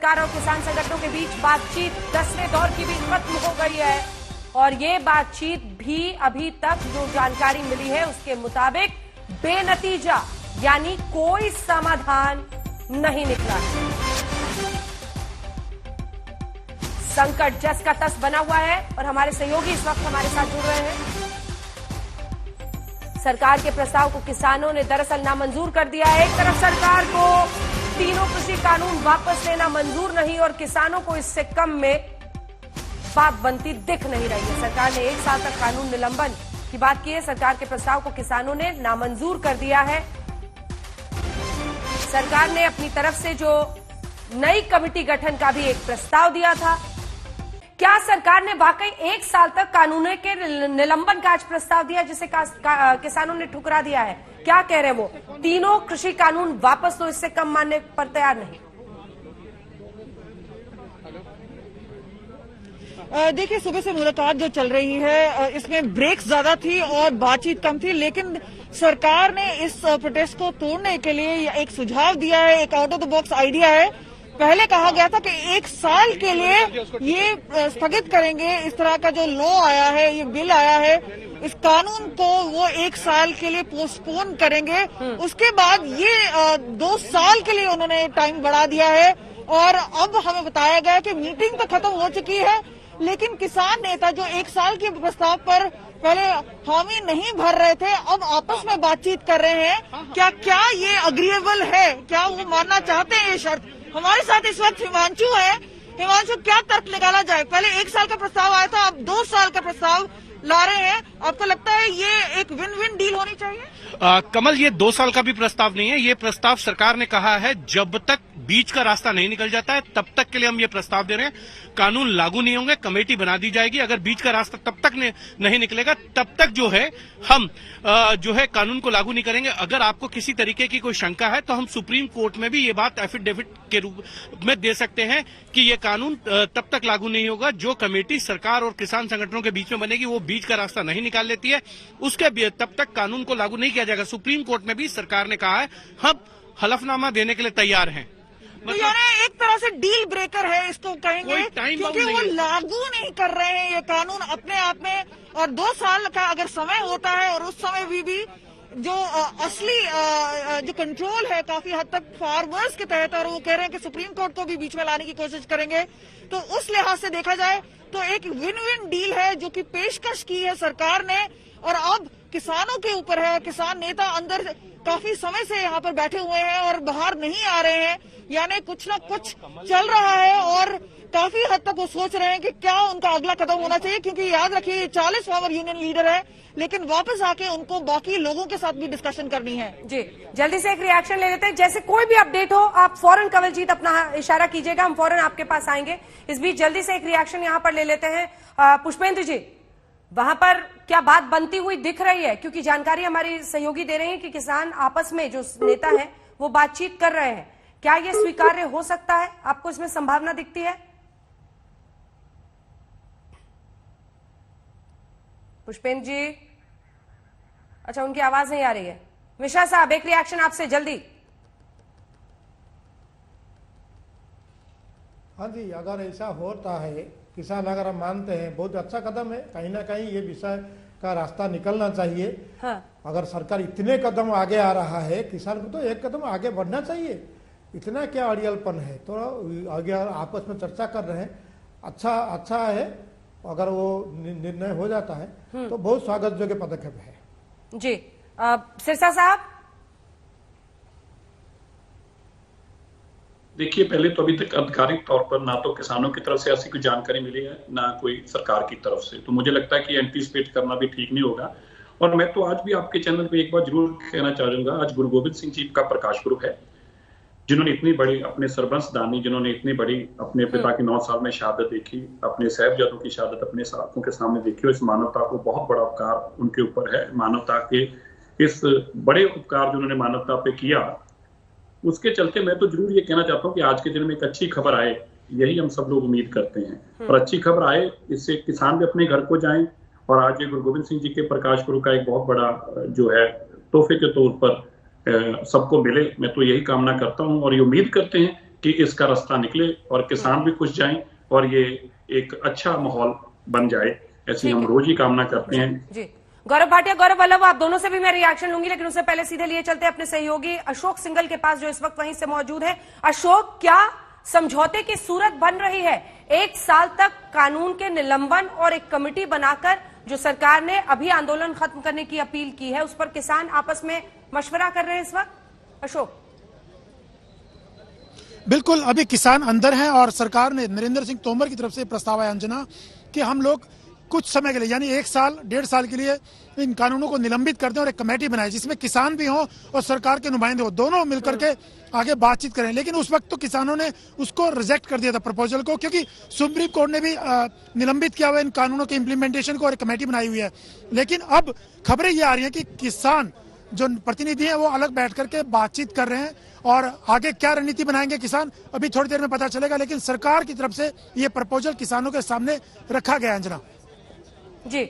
सरकार और किसान संगठनों के बीच बातचीत 10वें दौर की भी खत्म हो गई है और ये बातचीत भी अभी तक जो जानकारी मिली है उसके मुताबिक बेनतीजा, यानी कोई समाधान नहीं निकला। संकट जस का तस बना हुआ है और हमारे सहयोगी इस वक्त हमारे साथ जुड़ रहे हैं। सरकार के प्रस्ताव को किसानों ने दरअसल नामंजूर कर दिया है। एक तरफ सरकार को तीनों कृषि कानून वापस लेना मंजूर नहीं और किसानों को इससे कम में बात बनती दिख नहीं रही है। सरकार ने 1 साल तक कानून निलंबन की बात की है। सरकार के प्रस्ताव को किसानों ने नामंजूर कर दिया है। सरकार ने अपनी तरफ से जो नई कमेटी गठन का भी एक प्रस्ताव दिया था। क्या सरकार ने वाकई 1 साल तक कानूनों के निलंबन का आज प्रस्ताव दिया जिसे किसानों ने ठुकरा दिया है? क्या कह रहे हैं वो? तीनों कृषि कानून वापस तो इससे कम मानने पर तैयार नहीं। देखिए, सुबह से मुलाकात जो चल रही है इसमें ब्रेक्स ज्यादा थी और बातचीत कम थी, लेकिन सरकार ने इस प्रोटेस्ट को तोड़ने के लिए एक सुझाव दिया है, एक out of the box idea है। पहले कहा गया था कि 1 साल के लिए ये स्थगित करेंगे। इस तरह का जो लॉ आया है, ये बिल आया है, इस कानून को वो 1 साल के लिए पोस्टपोन करेंगे। उसके बाद ये 2 साल के लिए उन्होंने टाइम बढ़ा दिया है और अब हमें बताया गया कि मीटिंग तो खत्म हो चुकी है, लेकिन किसान नेता जो 1 साल के प्रस्ताव पर पहले हामी नहीं भर रहे थे, अब आपस में बातचीत कर रहे हैं। क्या ये अग्रीएबल है? क्या वो मानना चाहते हैं ये शर्त? हमारे साथ इस वक्त हिमांशु है। हिमांशु, क्या तर्क निकाला जाए? पहले 1 साल का प्रस्ताव आया था, अब 2 साल का प्रस्ताव ला रहे हैं। आपको लगता है ये एक विन विन डील होनी चाहिए? कमल, ये 2 साल का भी प्रस्ताव नहीं है। ये प्रस्ताव सरकार ने कहा है जब तक बीच का रास्ता नहीं निकल जाता है तब तक के लिए हम ये प्रस्ताव दे रहे हैं। कानून लागू नहीं होंगे, कमेटी बना दी जाएगी। अगर बीच का रास्ता तब तक नहीं निकलेगा तब तक जो है हम जो है कानून को लागू नहीं करेंगे। अगर आपको किसी तरीके की कोई शंका है तो हम सुप्रीम कोर्ट में भी ये बात एफिडेविट के रूप में दे सकते हैं कि ये कानून तब तक लागू नहीं होगा जो कमेटी सरकार और किसान संगठनों के बीच में बनेगी, वो बीच का रास्ता नहीं निकाल लेती है, उसके तब तक कानून को लागू नहीं किया जाएगा। सुप्रीम कोर्ट में भी सरकार ने कहा है हम हलफनामा देने के लिए तैयार हैं। तो यानी एक तरह से डील ब्रेकर है इसको कहेंगे, क्योंकि वो लागू नहीं कर रहे हैं ये कानून अपने आप में। और 2 साल का अगर समय होता है और उस समय भी जो असली जो कंट्रोल है काफी हद तक फार्मर्स के तहत, और वो कह रहे हैं कि सुप्रीम कोर्ट को भी बीच में लाने की कोशिश करेंगे, तो उस लिहाज से देखा जाए तो एक विन विन डील है जो कि पेशकश की है सरकार ने। और अब किसानों के ऊपर है। किसान नेता अंदर काफी समय से यहाँ पर बैठे हुए हैं और बाहर नहीं आ रहे हैं, यानी कुछ ना कुछ चल रहा है और काफी हद तक वो सोच रहे हैं कि क्या उनका अगला कदम होना चाहिए। क्योंकि याद रखिए 40 फार्मर यूनियन लीडर है, लेकिन वापस आके उनको बाकी लोगों के साथ भी डिस्कशन करनी है। जी, जल्दी से एक रिएक्शन ले लेते हैं। जैसे कोई भी अपडेट हो आप फौरन कवलजीत अपना इशारा कीजिएगा, हम फौरन आपके पास आएंगे। इस बीच जल्दी से एक रिएक्शन यहाँ पर ले लेते हैं। पुष्पेंद्र जी, वहां पर क्या बात बनती हुई दिख रही है? क्योंकि जानकारी हमारी सहयोगी दे रहे हैं कि किसान आपस में जो नेता हैं वो बातचीत कर रहे हैं। क्या ये स्वीकार्य हो सकता है? आपको इसमें संभावना दिखती है? पुष्पेंद्र जी, अच्छा, उनकी आवाज नहीं आ रही है। मिश्रा साहब, एक रिएक्शन आपसे जल्दी। हाँ जी, अगर ऐसा होता है, किसान अगर हम मानते हैं बहुत अच्छा कदम है, कहीं ना कहीं ये विषय का रास्ता निकलना चाहिए। हाँ। अगर सरकार इतने कदम आगे आ रहा है, किसान को तो एक कदम आगे बढ़ना चाहिए। इतना क्या अड़ियलपन है? तो आगे आपस में चर्चा कर रहे हैं, अच्छा है। अगर वो निर्णय हो जाता है तो बहुत स्वागत योग्य पदक्षेप है। जी, सिरसा साहब। देखिए, पहले तो अभी तक आधिकारिक तौर पर ना तो किसानों की तरफ से ऐसी कोई जानकारी मिली है, ना कोई सरकार की तरफ से, तो मुझे लगता है कि एंटीसिपेट करना भी ठीक नहीं होगा। और मैं तो आज भी आपके चैनल पे एक बार जरूर कहना चाहूंगा, आज गुरु गोविंद सिंह जी का प्रकाश पुरब है, जिन्होंने इतनी बड़ी अपने सरबंस दानी, जिन्होंने इतनी बड़ी अपने पिता की 9 साल में शहादत देखी, अपने साहिबजादों की शहादत अपने आंखों के सामने देखी, और इस मानवता को बहुत बड़ा उपकार उनके ऊपर है। मानवता के इस बड़े उपकार जो उन्होंने मानवता पे किया, उसके चलते मैं तो जरूर ये कहना चाहता हूँ कि आज के दिन में एक अच्छी खबर आए, यही हम सब लोग उम्मीद करते हैं। और अच्छी खबर आए, इससे किसान भी अपने घर को जाएं, और आज ये गुरु गोविंद सिंह जी के प्रकाश पुरब का एक बहुत बड़ा जो है तोहफे के तौर पर सबको मिले। मैं तो यही कामना करता हूं और ये उम्मीद करते हैं कि इसका रास्ता निकले और किसान भी खुश जाएं और ये एक अच्छा माहौल बन जाए, ऐसी हम रोज ही कामना करते हैं। जी गौरव भाटिया, गौरव वल्लभ, आप दोनों से भी मैं रिएक्शन लूंगी, लेकिन उससे पहले सीधे लिए चलते हैं अपने सहयोगी अशोक सिंघल के पास, जो इस वक्त वहीं से मौजूद है। अशोक, क्या समझौते की सूरत बन रही है? 1 साल तक कानून के निलंबन और एक कमेटी बनाकर जो सरकार ने अभी आंदोलन खत्म करने की अपील की है, उस पर किसान आपस में मशवरा कर रहे हैं इस वक्त। अशोक, बिल्कुल, अभी किसान अंदर हैं और सरकार ने नरेंद्र सिंह तोमर की तरफ से प्रस्ताव है अंजना कि हम लोग कुछ समय के लिए यानी 1 साल 1.5 साल के लिए इन कानूनों को निलंबित कर दें और एक कमेटी बनाए जिसमें किसान भी हों और सरकार के नुमाइंदे हो, दोनों मिलकर के आगे बातचीत करें। लेकिन उस वक्त तो किसानों ने उसको रिजेक्ट कर दिया था प्रपोजल को, क्योंकि सुप्रीम कोर्ट ने भी निलंबित किया हुआ इन कानूनों के इम्प्लीमेंटेशन को और एक कमेटी बनाई हुई है। लेकिन अब खबरें ये आ रही है कि किसान जो प्रतिनिधि हैं वो अलग बैठ करके बातचीत कर रहे हैं और आगे क्या रणनीति बनाएंगे किसान, अभी थोड़ी देर में पता चलेगा। लेकिन सरकार की तरफ से ये प्रपोजल किसानों के सामने रखा गया है। अंजना जी,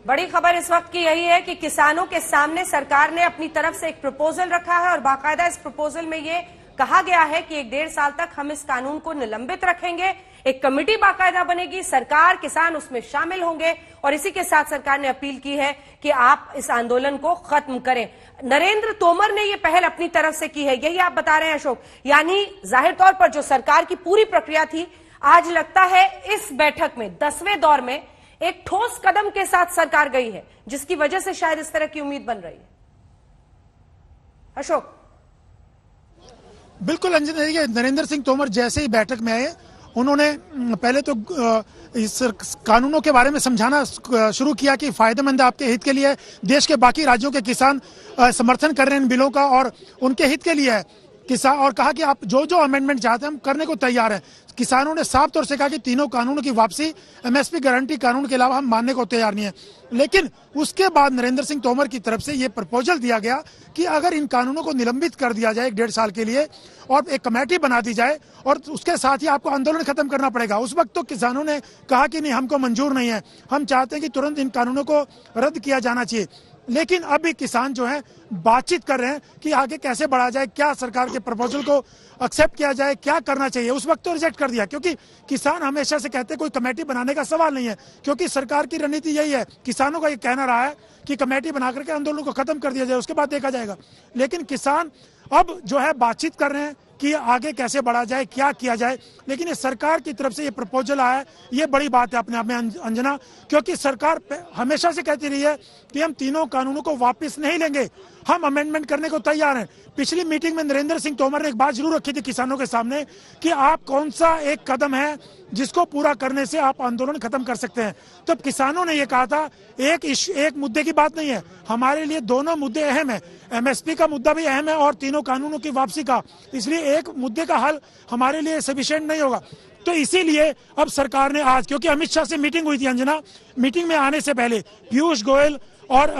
बड़ी खबर इस वक्त की यही है कि किसानों के सामने सरकार ने अपनी तरफ से एक प्रपोजल रखा है और बाकायदा इस प्रपोजल में ये कहा गया है कि 1.5 साल तक हम इस कानून को निलंबित रखेंगे, एक कमेटी बाकायदा बनेगी, सरकार किसान उसमें शामिल होंगे और इसी के साथ सरकार ने अपील की है कि आप इस आंदोलन को खत्म करें। नरेंद्र तोमर ने ये पहल अपनी तरफ से की है, यही आप बता रहे हैं अशोक? यानी जाहिर तौर पर जो सरकार की पूरी प्रक्रिया थी, आज लगता है इस बैठक में 10वें दौर में एक ठोस कदम के साथ सरकार गई है, जिसकी वजह से शायद इस तरह की उम्मीद बन रही है। अशोक, बिल्कुल अंजना, देखिए नरेंद्र सिंह तोमर जैसे ही बैठक में आए उन्होंने पहले तो इस कानूनों के बारे में समझाना शुरू किया कि फायदेमंद है, आपके हित के लिए, देश के बाकी राज्यों के किसान समर्थन कर रहे हैं इन बिलों का और उनके हित के लिए है किसान, और कहा कि आप जो जो अमेंडमेंट चाहते हैं हम करने को तैयार हैं। किसानों ने साफ तौर से कहा कि तीनों कानूनों की वापसी, एमएसपी गारंटी कानून के अलावा हम मानने को तैयार नहीं है। लेकिन उसके बाद नरेंद्र सिंह तोमर की तरफ से ये प्रपोजल दिया गया कि अगर इन कानूनों को निलंबित कर दिया जाए 1.5 साल के लिए और एक कमेटी बना दी जाए और उसके साथ ही आपको आंदोलन खत्म करना पड़ेगा। उस वक्त तो किसानों ने कहा कि नहीं, हमको मंजूर नहीं है, हम चाहते हैं कि तुरंत इन कानूनों को रद्द किया जाना चाहिए। लेकिन अभी किसान जो है बातचीत कर रहे हैं कि आगे कैसे बढ़ा जाए, क्या सरकार के प्रपोजल को एक्सेप्ट किया जाए, क्या करना चाहिए। उस वक्त तो रिजेक्ट कर दिया, क्योंकि किसान हमेशा से कहते हैं कोई कमेटी बनाने का सवाल नहीं है, क्योंकि सरकार की रणनीति यही है, किसानों का ये कहना रहा है कि कमेटी बना करके आंदोलन को खत्म कर दिया जाए, उसके बाद देखा जाएगा। लेकिन किसान अब जो है बातचीत कर रहे हैं कि आगे कैसे बढ़ा जाए, क्या किया जाए। लेकिन ये सरकार की तरफ से ये प्रपोजल आया है, ये बड़ी बात है अपने आप में अंजना, क्योंकि सरकार हमेशा से कहती रही है कि हम तीनों कानूनों को वापस नहीं लेंगे, हम अमेंडमेंट करने को तैयार हैं। पिछली मीटिंग में नरेंद्र सिंह तोमर ने एक बात जरूर रखी थी किसानों के सामने कि आप कौन सा एक कदम है जिसको पूरा करने से आप आंदोलन खत्म कर सकते हैं। तो किसानों ने ये कहा था एक मुद्दे की बात नहीं है, हमारे लिए दोनों मुद्दे अहम है, एमएसपी का मुद्दा भी अहम है और तीनों कानूनों की वापसी का, इसलिए एक मुद्दे का हल हमारे लिए सफिशिएंट नहीं होगा। तो इसीलिए अब सरकार ने आज, क्योंकि अमित शाह से मीटिंग हुई थी अंजना, मीटिंग में आने से पहले पीयूष गोयल और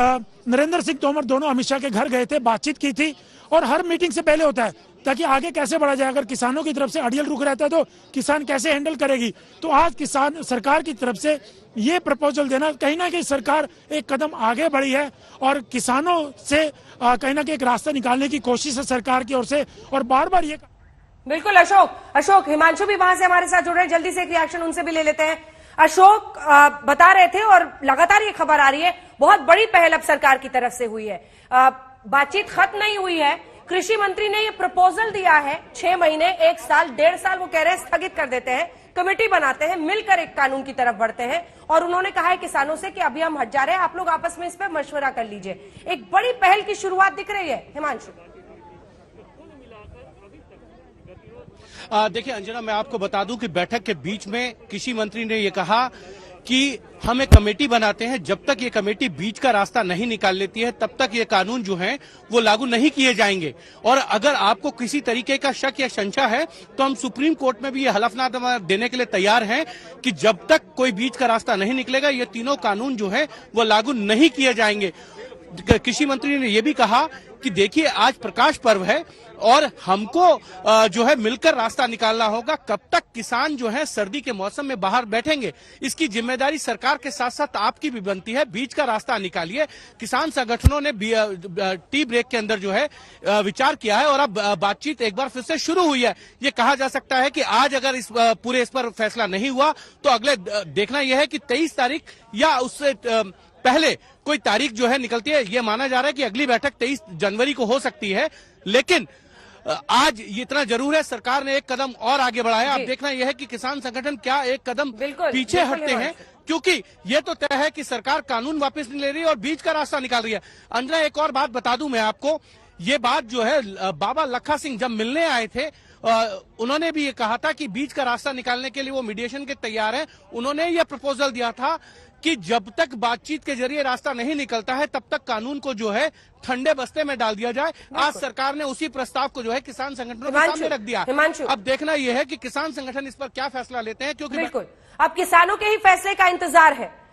नरेंद्र सिंह तोमर दोनों अमित शाह के घर गए थे, बातचीत की थी और हर मीटिंग से पहले होता है ताकि आगे कैसे बढ़ा जाए। अगर किसानों की तरफ से अड़ियल रुख रहता है तो किसान कैसे हैंडल करेगी। तो आज किसान सरकार की तरफ से ये प्रपोजल देना, कहीं ना कहीं सरकार एक कदम आगे बढ़ी है और किसानों से कहीं ना कहीं एक रास्ता निकालने की कोशिश है सरकार की ओर से। और बार बार ये बिल्कुल अशोक, हिमांशु भी वहां से हमारे साथ जुड़ रहे हैं, जल्दी से एक रिएक्शन उनसे भी ले लेते हैं। अशोक बता रहे थे और लगातार ये खबर आ रही है, बहुत बड़ी पहल अब सरकार की तरफ से हुई है, बातचीत खत्म नहीं हुई है। कृषि मंत्री ने ये प्रपोजल दिया है, 6 महीने, 1 साल, 1.5 साल वो कह रहे हैं स्थगित कर देते हैं, कमेटी बनाते हैं, मिलकर एक कानून की तरफ बढ़ते हैं। और उन्होंने कहा है किसानों से कि अभी हम हट जा रहे हैं, आप लोग आपस में इस पर मशवरा कर लीजिए। एक बड़ी पहल की शुरुआत दिख रही है हिमांशु। देखिए अंजना, मैं आपको बता दूं कि बैठक के बीच में कृषि मंत्री ने यह कहा कि हम एक कमेटी बनाते हैं, जब तक ये कमेटी बीच का रास्ता नहीं निकाल लेती है तब तक ये कानून जो है वो लागू नहीं किए जाएंगे। और अगर आपको किसी तरीके का शक या संशय है तो हम सुप्रीम कोर्ट में भी ये हलफनामा देने के लिए तैयार हैं कि जब तक कोई बीच का रास्ता नहीं निकलेगा ये तीनों कानून जो है वो लागू नहीं किए जाएंगे। कृषि मंत्री ने यह भी कहा कि देखिए आज प्रकाश पर्व है और हमको जो है मिलकर रास्ता निकालना होगा। कब तक किसान जो है सर्दी के मौसम में बाहर बैठेंगे, इसकी जिम्मेदारी सरकार के साथ साथ आपकी भी बनती है। बीच का रास्ता निकालिए। किसान संगठनों ने टी ब्रेक के अंदर जो है विचार किया है और अब बातचीत एक बार फिर से शुरू हुई है। ये कहा जा सकता है कि आज अगर इस पर फैसला नहीं हुआ तो अगले देखना यह है कि 23 तारीख या उससे पहले कोई तारीख जो है निकलती है। यह माना जा रहा है कि अगली बैठक 23 जनवरी को हो सकती है, लेकिन आज इतना जरूर है सरकार ने एक कदम और आगे बढ़ाया। अब देखना यह है कि किसान संगठन क्या एक कदम पीछे हटते हैं, क्योंकि यह तो तय है कि सरकार कानून वापस नहीं ले रही और बीच का रास्ता निकाल रही है। अंजना, एक और बात बता दूं मैं आपको, ये बात जो है बाबा लखा सिंह जब मिलने आए थे उन्होंने भी ये कहा था कि बीच का रास्ता निकालने के लिए वो मीडिएशन के तैयार हैं। उन्होंने ये प्रपोजल दिया था कि जब तक बातचीत के जरिए रास्ता नहीं निकलता है तब तक कानून को जो है ठंडे बस्ते में डाल दिया जाए। आज सरकार ने उसी प्रस्ताव को जो है किसान संगठनों के सामने रख दिया। अब देखना यह है कि किसान संगठन इस पर क्या फैसला लेते हैं, क्योंकि बिल्कुल अब किसानों के ही फैसले का इंतजार है।